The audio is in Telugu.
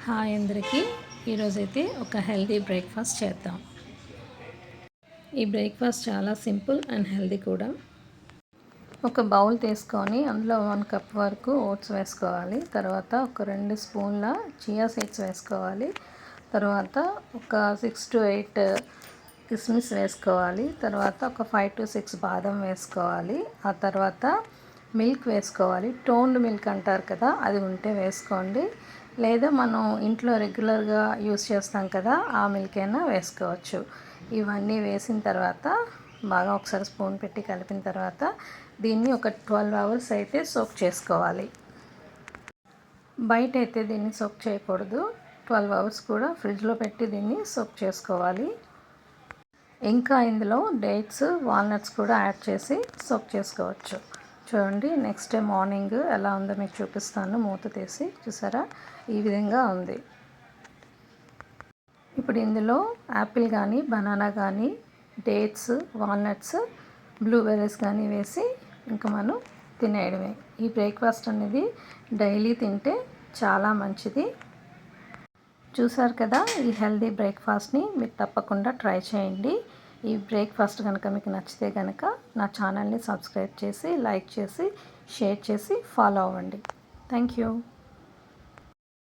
హాయ్ అందరికీ. ఈరోజైతే ఒక హెల్తీ బ్రేక్ఫాస్ట్ చేద్దాం. ఈ బ్రేక్ఫాస్ట్ చాలా సింపుల్ అండ్ హెల్తీ కూడా. ఒక బౌల్ తీసుకొని అందులో 1 కప్ వరకు ఓట్స్ వేసుకోవాలి. తర్వాత ఒక 2 స్పూన్ల చియా సీడ్స్ వేసుకోవాలి. తర్వాత ఒక 6 to 8 కిస్మిస్ వేసుకోవాలి. తర్వాత ఒక 5 to 6 బాదం వేసుకోవాలి. ఆ తర్వాత మిల్క్ వేసుకోవాలి. టోన్డ్ మిల్క్ అంటారు కదా, అది ఉంటే వేసుకోండి. లేదా మనం ఇంట్లో రెగ్యులర్గా యూస్ చేస్తాం కదా, ఆ మిల్క్ అయినా వేసుకోవచ్చు. ఇవన్నీ వేసిన తర్వాత బాగా ఒకసారి స్పూన్ పెట్టి కలిపిన తర్వాత దీన్ని ఒక 12 అవర్స్ అయితే సోక్ చేసుకోవాలి. బయట అయితే దీన్ని సోక్ చేయకూడదు. 12 అవర్స్ కూడా ఫ్రిడ్జ్లో పెట్టి దీన్ని సోక్ చేసుకోవాలి. ఇంకా ఇందులో డేట్స్, వాల్నట్స్ కూడా యాడ్ చేసి సోక్ చేసుకోవచ్చు. చూడండి, నెక్స్ట్ డే మార్నింగ్ ఎలా ఉందో మీకు చూపిస్తాను. మూత తీసి చూసారా, ఈ విధంగా ఉంది. ఇప్పుడు ఇందులో యాపిల్ కానీ, బనానా కానీ, డేట్స్, వాల్నట్స్, బ్లూబెర్రీస్ కానీ వేసి ఇంకా మనం తినేయడమే. ఈ బ్రేక్ఫాస్ట్ అనేది డైలీ తింటే చాలా మంచిది. చూసారు కదా, ఈ హెల్తీ బ్రేక్ఫాస్ట్ని మీరు తప్పకుండా ట్రై చేయండి. ఈ బ్రేక్ఫాస్ట్ కనుక మీకు నచ్చితే కనుక నా ఛానల్ని సబ్స్క్రైబ్ చేసి, లైక్ చేసి, షేర్ చేసి ఫాలో అవ్వండి. Thank you.